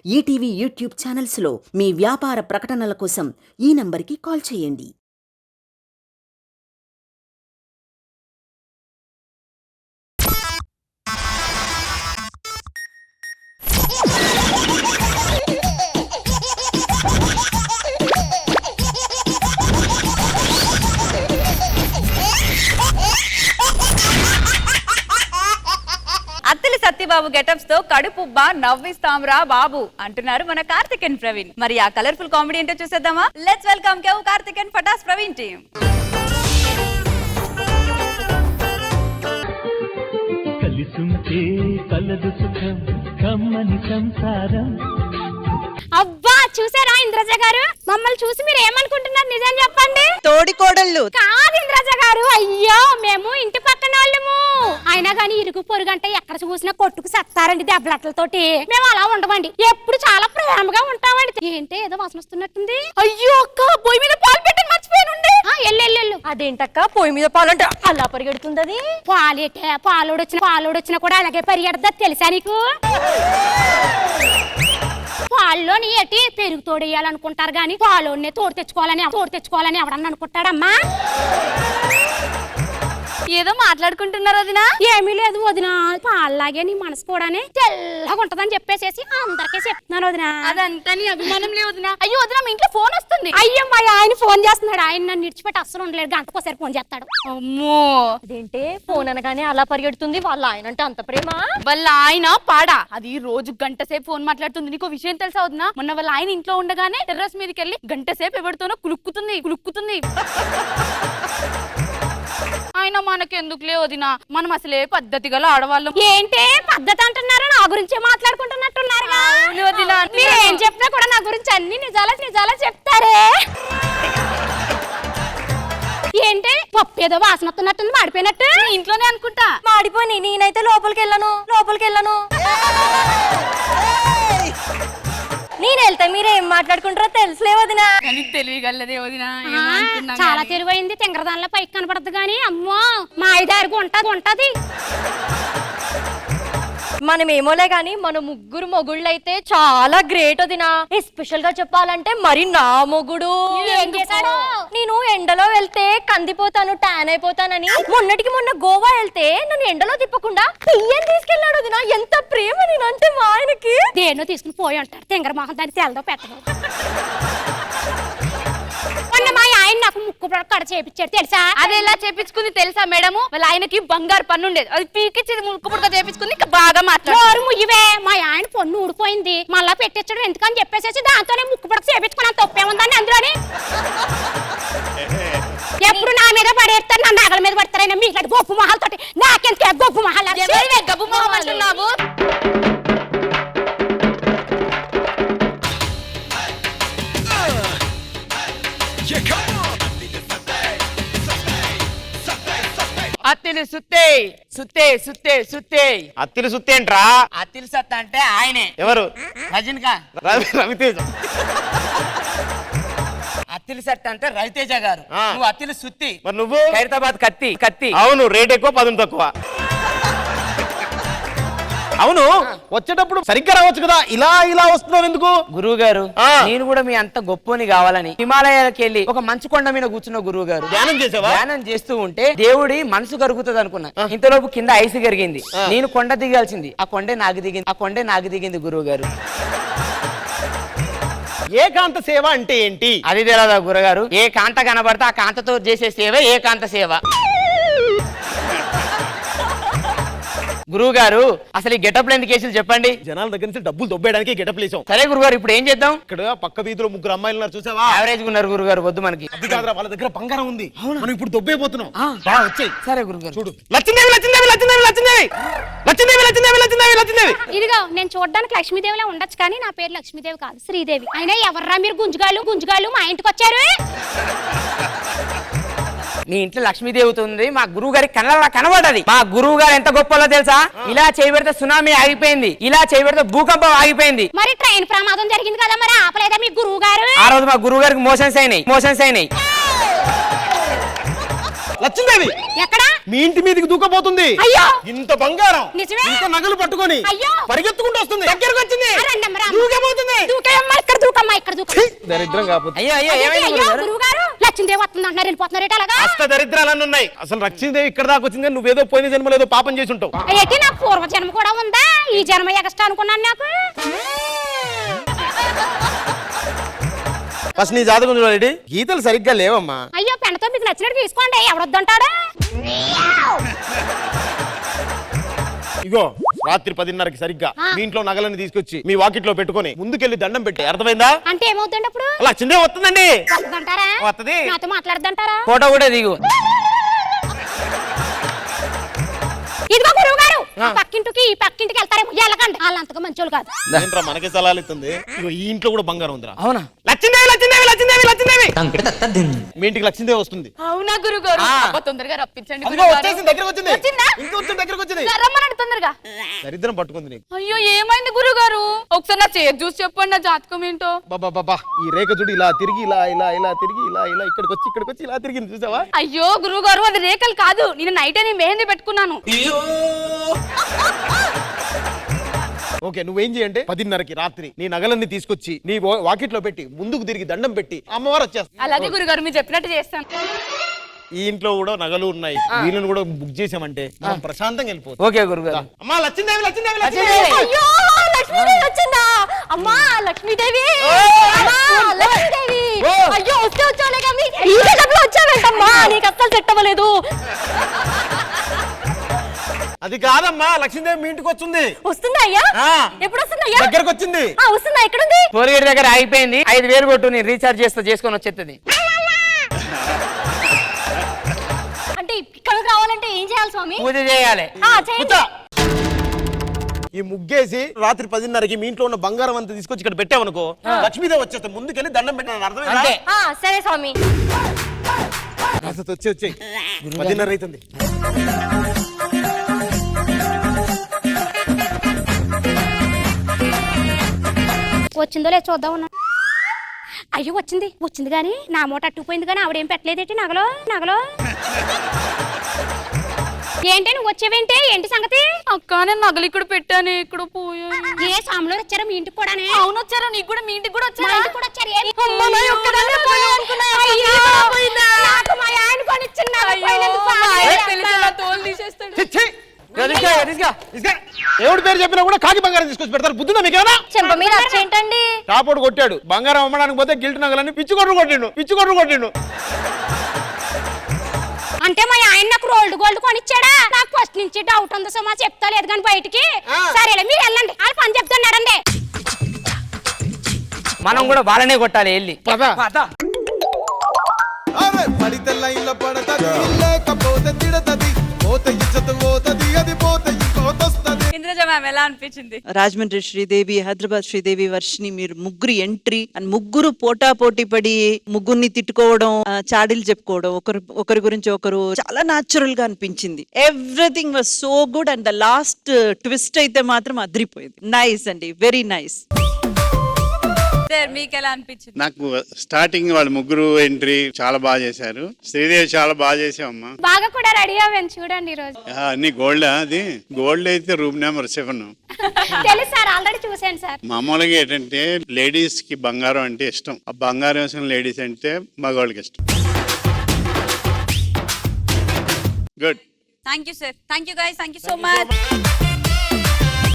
ETV YouTube ఛానల్స్లో మీ వ్యాపార ప్రకటనల కోసం ఈ నంబర్కి కాల్ చేయండి. అత్తిలి సత్యబాబు గెటప్స్ తో కడుపుబ్బా నవ్విస్తాంరా బాబు అంటున్నారు మన కార్తిక్ అండ్ ప్రవీణ్. మరి ఆ కలర్ఫుల్ కామెడీ ఏంటో చూసేద్దామా? Let's welcome Karthik and Fatas Praveen team. కలిసుంటే కలదు సుఖం కమ్మని సంసారం. అబ్బా చూసారా ఇంద్రజ గారు, మమ్మల్ని చూసి మీరు ఏమనుకుంటున్నారు నిజం చెప్పండి. తోడి కోడళ్ళు కాదు ఇంద్రజ గారు, అయ్యో మేము ఇంటి పక్కన వాళ్ళము. అయినా గానీ ఇరుగు పొరుగంటే ఎక్కడ చూసినా కొట్టుకు సత్తారండి దెబ్బలట్లతోటి. మేము అలా ఉండమండి, ఎప్పుడు చాలా ప్రేమగా ఉంటామండి. ఏంటి ఏదో వాసన వస్తున్నట్టుంది. అయ్యో అక్క పొయ్యి మీద పాలు పెట్టి మర్చిపోయానుండి. ఎల్లు అదేంటక్క పొయ్యి మీద పాలంటే అలా పరిగెడుతుంది అది. పాలేటే పాలోడొచ్చినా కూడా అలాగే పరిగెడదా తెలుసా నీకు? పాల్లోని ఏటి పెరుగు తోడేయాలనుకుంటారు గాని పాలోనే తోడు తెచ్చుకోవాలని ఎవడన్నా అనుకుంటాడమ్మా. ఏదో మాట్లాడుకుంటున్నారు వదినా. ఏమీ లేదు వదినా, పాల్లాగే నీ మనసు కూడానే తెల్లగా ఉంటదని చెప్పేసేసి అందరికీ చెప్తున్నాను వదినా. అదంతా నీ అభిమానం లేదు వదినా. అయ్యో వదినా మీ ఇంట్లో ఫోన్ వస్తుంది. అయ్యమ్మా ఆయన ఫోన్ చేస్తున్నాడు. ఆయన నన్ను విడిచిపెట్టి అస్సలు ఉండలేడు, గంటకోసారి ఫోన్ చేస్తాడు. అమ్మో అదేంటే ఫోన్ అనగానే అలా పరిగెడుతుంది, వాళ్ళ ఆయన అంటే అంత ప్రేమ. వాళ్ళ ఆయన పాడా అది రోజు గంట సేపు ఫోన్ మాట్లాడుతుంది. నీకు విషయం తెలుసా వదినా? మొన్న వాళ్ళ ఆయన ఇంట్లో ఉండగానే టెర్రస్ మీదకి వెళ్ళి గంట సేపు ఎవరితోనో కులుక్కుతుంది. ఆయన మనకెందుకులే వదినా, మనం అసలే పద్ధతి గల ఆడవాళ్ళం. ఏంటి పద్ధతి అంటున్నారు? నా గురించి మాట్లాడుకుంటున్నట్టున్నారు. మీరు ఏం చెప్పినా కూడా నా గురించి అన్ని నిజాలా చెప్తారే. ఏంటి పప్పు ఏదో వాసన వస్తున్నట్టుంది, మాడిపోయినట్టు. ఇంట్లోనే అనుకుంటా. మాడిపోయి నేనైతే లోపలికి వెళ్ళను. నేను వెళ్తా, మీరేం మాట్లాడుకుంటారో తెలుసులే వదినా. కానీ తెలియగలదే వదినా. చాలా తెలివైంది, తింగరదానిలో పైకి కనపడదు గానీ అమ్మో మా ఐదారు ఉంటది. మనమేమోలే గాని మన ముగ్గురు మొగుళ్ళైతే చాలా గ్రేట్ వదినా. ఎస్పెషల్ గా చెప్పాలంటే మరి నా మొగుడు ఏం చేశాడు? నేను ఎండలో వెళ్తే కందిపోతాను, టాన్ అయిపోతానని మొన్నటికి మొన్న గోవా వెళ్తే నన్ను ఎండలో తిప్పకుండా పియ్యని తీసుకెళ్లాడు వదినా. ఎంత ప్రేమ నేనంటే మా ఆయనకి. దేన్నో తీసుకుని పోయి ఉంటాడు తింగర మొహం, దాన్ని తెల్లదో పెట్టదు. మా ఆయన నాకు ముక్కు కడ చేపించాడు తెలుసా? అది ఎలా చేపించుకుంది తెలుసా మేడము? వాళ్ళ ఆయనకి బంగారు పన్ను ఉండేది, అది పీకిచ్చి ముక్కు పుడక చేపించుకుంది. ఇంకా బాగా మాట్లాడు. ముయ్యవే, మా ఆయన పొన్ను ఊడిపోయింది మళ్ళా పెట్టించడం ఎందుకని చెప్పేసి దాంతోనే ముక్కు పుడక చేపించుకున్నాను. తప్పేముందని అందులోని ఎప్పుడు నా మీద పడేస్తారు, నా నగల మీద పడతారైనా మీకు గొప్ప మొహాలతో. నాకెందుకే గొప్ప మొహాలు? గబ్బు మొహం అంటున్నావు. అత్తిలి సుత్తే అత్తిలి సుత్తేంట్రా? అత్తిలి సత్త అంటే ఆయనే. ఎవరు? రజనీకాంత్. రవితేజ. అత్తిలి సత్త అంటే రవితేజ గారు. నువ్వు అత్తిలి సుత్తి. మరి నువ్వు? ఖైరతాబాద్ కత్తి. అవును, రేట్ ఎక్కువ, పదును తక్కువ. అవును, వచ్చేటప్పుడు సరిగ్గా రావచ్చు కదా, ఇలా వస్తున్నావు ఎందుకు? గురువు గారు, నేను కూడా మీ అంత గొప్పని కావాలని హిమాలయాలకు వెళ్ళి ఒక మంచు కొండ మీద కూర్చున్న గురువు గారు. ధ్యానం చేస్తూ ఉంటే దేవుడి మనసు కరుగుతుంది అనుకున్నా. ఇంతలోపు కింద ఐస్ కరిగింది. నేను కొండ దిగాల్సింది, ఆ కొండే నాకు దిగింది గురువు గారు. ఏకాంత సేవ అంటే ఏంటి? అది తెలియదా గురుగారు? ఏ కాంత కనబడితే ఆ కాంతతో చేసే సేవ ఏకాంత సేవ. గురువు గారు, అసలు ఈ గెటప్ ఎందుకు వేసి చెప్పండి? జనాల దగ్గర నుంచి డబ్బులు దొబ్బేయడానికి గెటప్ లేసాం. సరే గురుగారు, ఇప్పుడు ఏం చేద్దాం? ఇక్కడ పక్క వీధిలో ముగ్గురు అమ్మాయిలు ఉన్నారు, చూసావా? యావరేజ్ ఉన్నారు గురుగారు, వద్దు మనకి. అది కాదురా, వాళ్ళ దగ్గర బంగారం ఉంది, మనం ఇప్పుడు దొబ్బేపోతున్నాం. వచ్చేయ్. సరే గురుగారు. చూడు, లక్ష్మీదేవి. ఇదిగో నేను చూడడానికి లక్ష్మీదేవిలా ఉండొచ్చు కానీ నా పేరు లక్ష్మీదేవి కాదు, శ్రీదేవి. అయినా ఎవర్రా మీరు గుంజుగాలు మా ఇంటికి వచ్చారు? మీ ఇంట్లో లక్ష్మీదేవి ఉంది, మా గురువు గారికి కనబడది. మా గురువు గారు ఎంత గొప్పలో తెలుసా? ఇలా చేయబెడితే సునామీ ఆగిపోయింది, ఇలా చేయబెడితే భూకంపం ఆగిపోయింది. మరి ట్రైన్ ప్రమాదం జరిగింది కదా, మరి ఆపలేదా మీ గురువు గారు? ఆ రోజు మా గురువు గారికి మోషన్స్ అయినాయి. లక్ష్మీదేవి ఎక్కడ మీ ఇంటి మీదకి దూకపోతుంది. అయ్యో ఇంత బంగారం నిజమే? ఇంత నగలు పట్టుకొని అయ్యో. పరిగెత్తుకుంటూ వస్తుంది. దగ్గరకు వచ్చింది. రండమ్మా, రా. దూకపోతుంది. దూకేయమ్మా, ఇక్కడ దూకమ్మా, ఇక్కడ దూకమ్మా. దరిద్రం కాకపోతే అయ్యో అయ్యో ఏమైంది అయ్యో, గురుగారు? గురువుగారు లక్ష్మీదేవి వస్తుంది అంటున్నారు, వెళ్ళిపోతున్నారు అలాగా. అష్ట దరిద్రాలన్నీ ఉన్నాయి. అసలు లక్ష్మీదేవి ఇక్కడ దాకా వచ్చింది. నువ్వేదో పోయిన జన్మలో ఏదో పాపం చేసి ఉంటావు. ఏంటి నాకు పూర్వ జన్మ కూడా ఉందా? ఈ జన్మ ఎగస్ట్రా అనుకున్నాను నాకు. ఫస్ట్ నీ జాతకం చూడండి, గీతలు సరిగ్గా లేవమ్మా. అయ్యో పెండతో మీకు నచ్చినట్టు తీసుకోండి, ఎవరొద్దంటాడా? ఇగో రాత్రి 10:30కి సరిగ్గా మీ ఇంట్లో నగలని తీసుకొచ్చి మీ వాకిట్లో పెట్టుకొని ముందుకెళ్ళి దండం పెట్టి, అర్థమైందా? అంటే ఏమవుతుందండి అప్పుడు? లక్ష్మీదేవి వస్తుందండి. వస్తుందంటారా? వస్తది. నాతో మాట్లాడదంటారా? ఫోటో కూడా దిగు. ఇదిగో గురువు గారు, పక్కింటికి ఈ పక్కింటికి వెళ్తారేమో, వెళ్ళకండి, వాళ్ళు అంతగా మంచోళ్ళు కాదు. ఏంట్రా మనకి సలహాలు ఇస్తుంది? ఇగో ఈ ఇంట్లో కూడా బంగారం ఉందిరా. అవునా? లక్ష్మీదేవి లక్ష్మీదేవి లక్ష్మీదేవి లక్ష్మీదేవి మీ ఇంటికి లక్ష్మీదేవి వస్తుంది. అవునా గురుగారు? ఆ. అబ్బా, తొందరగా రప్పించండి అదిగో గురుగారు. వచ్చేసింది, దగ్గరకు వచ్చింది. వచ్చిందా? ఇంకా వచ్చింది, దగ్గరకు వచ్చింది. రమ్మనండి తొందరగా. దరిద్రం పట్టుకుంది నీకు. అయ్యో ఏమైంది గురుగారు? ఒకసారి నా చేతి చూసి చెప్పండి, నా జాతకం ఏంటో. బాబా ఈ రేఖ చూడు, ఇలా తిరిగి ఇలా ఇలా ఇలా తిరిగి ఇలా ఇలా ఇక్కడికి వచ్చి ఇలా తిరిగింది, చూసావా? అయ్యో గురుగారు, అది రేఖలు కాదు, నేను నైట్ అని మెహందీ పెట్టుకున్నాను. ఓకే, నువ్వేం చేయంటే 10:30కి రాత్రి నీ నగలన్నీ తీసుకొచ్చి నీ వాకిట్లో పెట్టి ముందుకు తిరిగి దండం పెట్టి అమ్మవారు వచ్చేస్తా. అలాగే గురుగారు, మీరు చెప్పినట్టు చేస్తాను. ఈ ఇంట్లో కూడా నగలు ఉన్నాయి, వీళ్ళని కూడా బుక్ చేసామంటే మనం ప్రశాంతంగా వెళ్ళిపోతాం. ఓకే గురుగారు. అమ్మా లక్ష్మీదేవి లక్ష్మీదేవి లక్ష్మీదేవి. లక్ష్మీదేవి అయ్యో లక్ష్మీదేవి వచ్చిందా? అమ్మా లక్ష్మీదేవి, అమ్మా, లక్ష్మీదేవి. అయ్యో వచ్చావులే కానీ ఈ గంటలో వచ్చావేంటమ్మా? నీకు అస్సలు సెట్ అవ్వలేదు. అది కాదమ్మా, లక్ష్మీదేవి మీ ఇంటికి వచ్చింది. వస్తుందా అయ్యా? ఆ. ఎప్పుడు వస్తుందా అయ్యా? దగ్గరకు వచ్చింది. వస్తుందా? ఎక్కడుంది? టోల్గేట్ దగ్గర ఆగిపోయింది. 5,000 కొట్టు, నేను రీఛార్జ్ చేసుకొని వచ్చేస్తుంది. అంటే ఇక్కడ రావాలంటే ఏం చేయాలి స్వామి? పూజ చేయాలి. చేయండి. కూర్చో. ఈ ముగ్గేసి రాత్రి 10:30కి మీ ఇంట్లో ఉన్న బంగారం అంతా తీసుకొచ్చి ఇక్కడ పెట్టావనుకో, లక్ష్మీదేవి వచ్చేస్తా. ముందుకెళ్ళి దండం పెట్టాను, అర్థమైందా? అంతే. సరే స్వామి. వచ్చి 10:30 అవుతుంది. వచ్చిందో లేదు చూద్దాం అన్నా. అయ్యో వచ్చింది కానీ నా మూట అట్టుకుపోయింది కానీ ఆవిడేం పెట్టలేదేంటి నగలో ఏంటి నువ్వు వచ్చేవేంటి? ఏంటి సంగతి? అక్క నేను నగలు ఇక్కడ పెట్టాను, ఇక్కడ పోయాను. ఏ సాములో వచ్చారా మీ ఇంటికి కూడా? అవును వచ్చారా? నీకు కూడా మీ ఇంటికి కూడా వచ్చారా? వచ్చారు. అమ్మ, నా ఒక్కదాన్నే పోయాను అనుకున్నా. అయ్యో, పోయిందా? నాకు మా ఆయన కొనిచ్చిండు, పోయినందుకు మా ఆయన బాధ. తెలిసి నా తోలు తీసేస్తాడు. ఎవడి పేరు చెప్పినా కూడా కాకి బంగారం తీసుకొచ్చి పెడతారు. బుద్ధిందా మీకేనా? చెంప మీద అచ్చేంటండి? టాపోడు కొట్టాడు, బంగారం అమ్మడానికి పోతే గిల్ట్ నగలని పిచ్చి కొట్టిండు. అంటే మా ఆయన నాకు రోల్డ్ గోల్డ్ కొనిచ్చాడా? నాకు ఫస్ట్ నుంచి డౌట్ ఉంది సుమా, చెప్తా లేదు కానీ బయటికి. సరేలే మీరు వెళ్ళండి, వాళ్ళు పని చెప్తున్నారండి. మనం కూడా వాళ్ళనే కొట్టాలి వెళ్ళి. పద. పడితే లైన్లో పడతది, లేకపోతే తిడతది, పోతే ఇచ్చత పోతది, అది పోతే ఇంకోతొస్తది. ఇంద్రజ మ్యామ్ ఎలా అనిపించింది? రాజమండ్రి శ్రీదేవి, హైదరాబాద్ శ్రీదేవి, వర్షిని, మీరు ముగ్గురు ఎంట్రీ అండ్ ముగ్గురు పోటీ పడి ముగ్గురిని తిట్టుకోవడం, చాడీలు చెప్పుకోవడం, ఒకరి గురించి ఒకరు చాలా న్యాచురల్ గా అనిపించింది. Everything was so good and the last twist అయితే మాత్రం అదిరిపోయింది. నైస్ అండి, వెరీ నైస్. సార్ మీకు ఎలా అనిపించింది? నాకు స్టార్టింగ్ వాళ్ళు ముగ్గురు ఎంట్రీ చాలా బాగా చేశారు. శ్రీదేవి చాలా బాగా చేసావమ్మా. బాగా కూడా రెడీ అవ్వండి చూడండి ఈ రోజు. అన్ని గోల్డ్, అది గోల్డ్ అయితే రూమ్ నెంబర్ 7. తెలుసు సార్, ఆల్రెడీ చూసాను సార్. మామూలుగా ఏంటంటే లేడీస్ కి బంగారం అంటే ఇష్టం. ఆ బంగారం వేసుకున్న లేడీస్ అంటే మగవాళ్ళకి ఇష్టం. Good. Thank you sir. Thank you guys. Thank you so much.